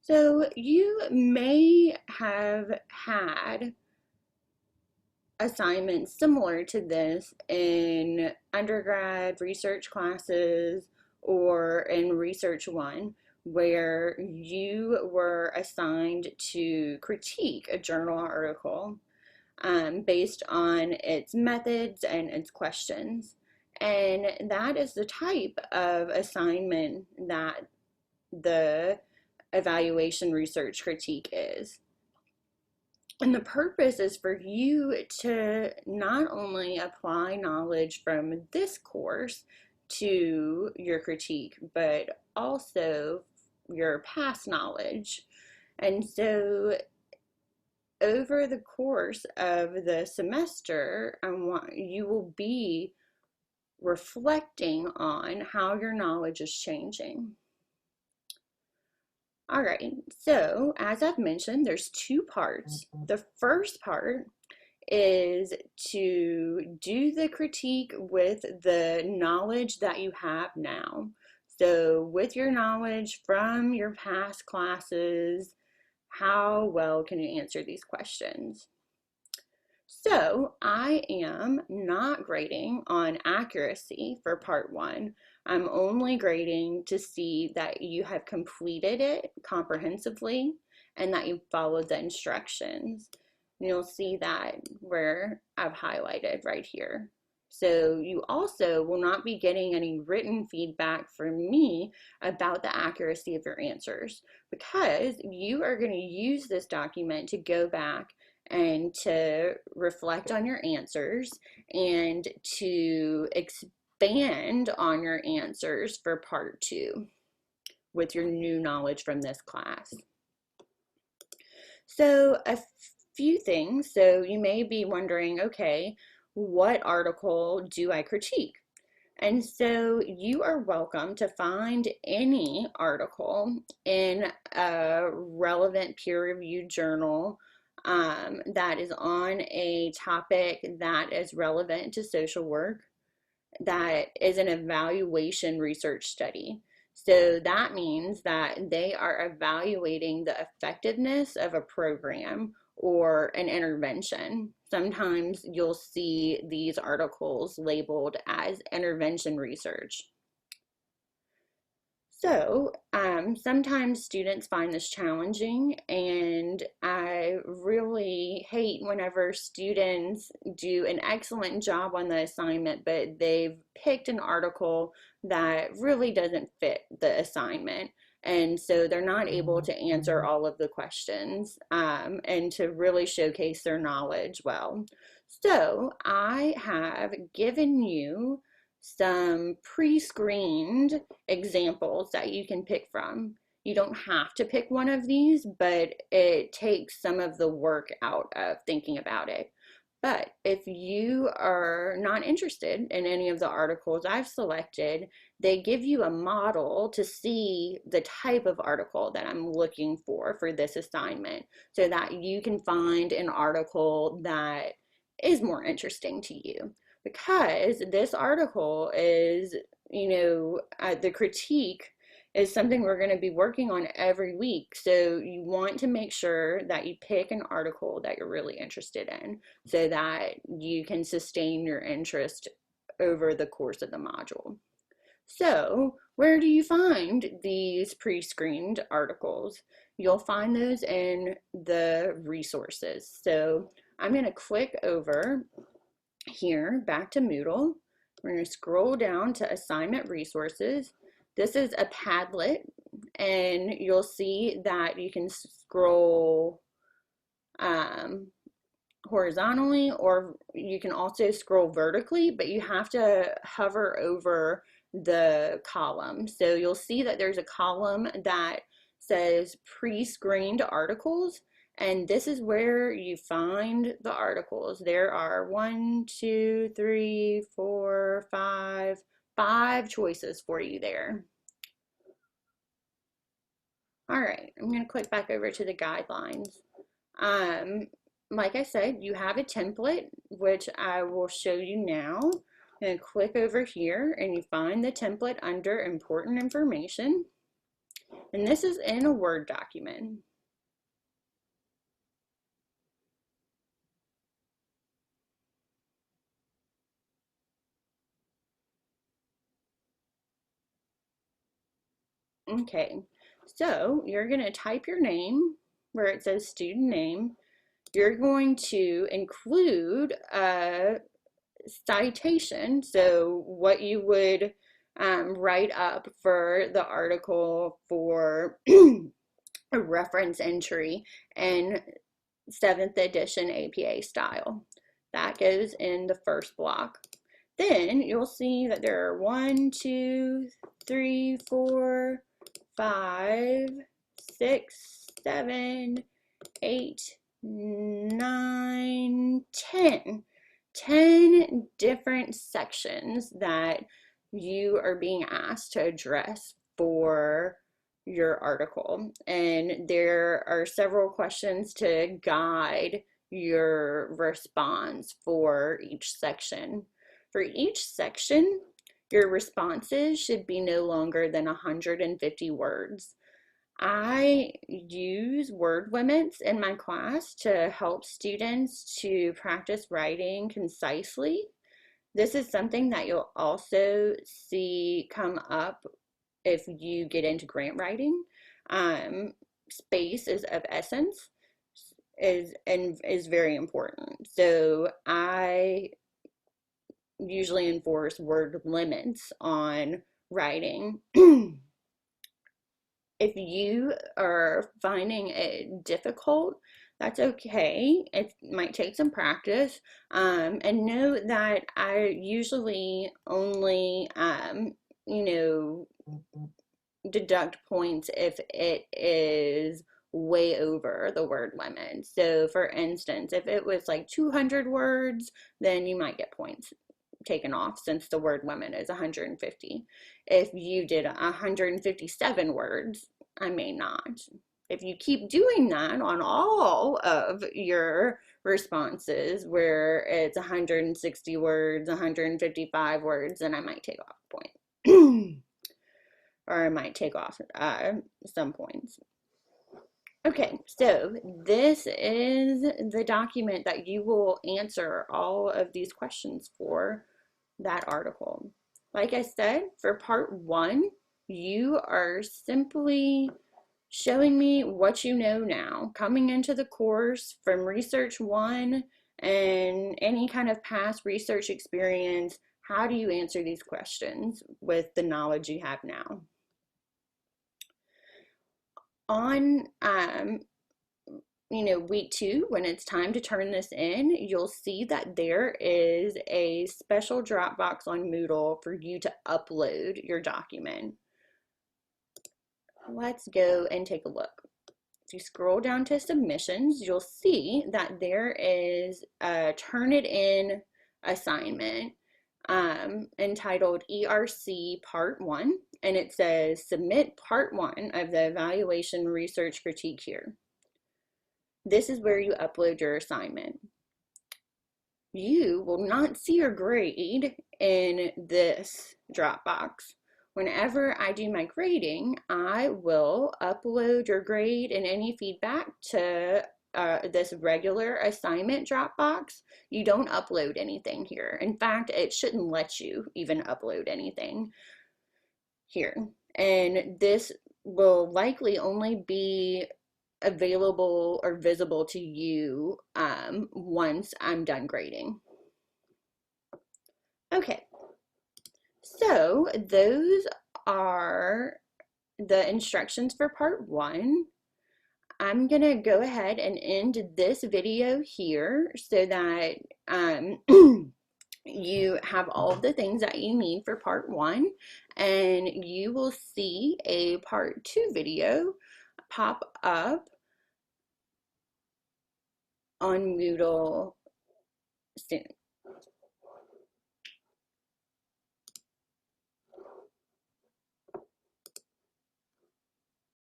So you may have had assignments similar to this in undergrad research classes or in Research 1, where you were assigned to critique a journal article based on its methods and its questions. And that is the type of assignment that the evaluation research critique is. And the purpose is for you to not only apply knowledge from this course to your critique, but also your past knowledge. And so over the course of the semester, you will be reflecting on how your knowledge is changing. All right, so as I've mentioned, there's two parts. The first part is to do the critique with the knowledge that you have now. So with your knowledge from your past classes, how well can you answer these questions? So I am not grading on accuracy for part 1. I'm only grading to see that you have completed it comprehensively and that you followed the instructions. And you'll see that where I've highlighted right here. So you also will not be getting any written feedback from me about the accuracy of your answers, because you are going to use this document to go back and to reflect on your answers and to expand on your answers for part 2 with your new knowledge from this class. So a few things. So you may be wondering, okay, what article do I critique? And so you are welcome to find any article in a relevant peer-reviewed journal that is on a topic that is relevant to social work, that is an evaluation research study. So that means that they are evaluating the effectiveness of a program or an intervention. Sometimes you'll see these articles labeled as intervention research. So sometimes students find this challenging, and I really hate whenever students do an excellent job on the assignment, but they've picked an article that really doesn't fit the assignment. And so they're not able to answer all of the questions and to really showcase their knowledge well. So I have given you some pre-screened examples that you can pick from. You don't have to pick one of these, but it takes some of the work out of thinking about it. But if you are not interested in any of the articles I've selected, they give you a model to see the type of article that I'm looking for this assignment, so that you can find an article that is more interesting to you. Because this article is, the critique is something we're going to be working on every week. So you want to make sure that you pick an article that you're really interested in so that you can sustain your interest over the course of the module. So where do you find these pre-screened articles? You'll find those in the resources. So I'm going to click over here back to Moodle. We're going to scroll down to assignment resources. This is a Padlet, and you'll see that you can scroll horizontally, or you can also scroll vertically, but you have to hover over the column. So you'll see that there's a column that says pre-screened articles, and this is where you find the articles. There are 1, 2, 3, 4, 5 choices for you there. All right, I'm going to click back over to the guidelines. Like I said, you have a template, which I will show you now. I'm going to click over here, and you find the template under important information. And this is in a Word document. Okay, so you're going to type your name where it says student name. You're going to include a citation, so what you would write up for the article for a reference entry in 7th edition APA style. That goes in the first block. Then you'll see that there are 1, 2, 3, 4, 5, 6, 7, 8, 9, 10. 10 different sections that you are being asked to address for your article. And there are several questions to guide your response for each section. For each section, your responses should be no longer than 150 words. I use word limits in my class to help students to practice writing concisely. This is something that you'll also see come up if you get into grant writing. Space is of essence, is very important. So I usually enforce word limits on writing. If you are finding it difficult, that's okay. It might take some practice. And know that I usually only, deduct points if it is way over the word limit. So, for instance, if it was like 200 words, then you might get points taken off since the word limit is 150. If you did 157 words, I may not. If you keep doing that on all of your responses where it's 160 words, 155 words, then I might take off a point. Or I might take off some points. Okay, so this is the document that you will answer all of these questions for that article. Like I said, for part 1, you are simply showing me what you know now, coming into the course from Research 1 and any kind of past research experience. How do you answer these questions with the knowledge you have now? On week 2, when it's time to turn this in, you'll see that there is a special Dropbox on Moodle for you to upload your document. Let's go and take a look. If you scroll down to submissions, you'll see that there is a Turnitin assignment entitled ERC Part 1, and it says submit Part 1 of the evaluation research critique here. This is where you upload your assignment. You will not see your grade in this Dropbox. Whenever I do my grading, I will upload your grade and any feedback to this regular assignment Dropbox. You don't upload anything here. In fact, it shouldn't let you even upload anything here. And this will likely only be available or visible to you once I'm done grading. Okay, so those are the instructions for part 1. I'm gonna go ahead and end this video here so that you have all of the things that you need for part 1, and you will see a part 2 video pop up on Moodle soon.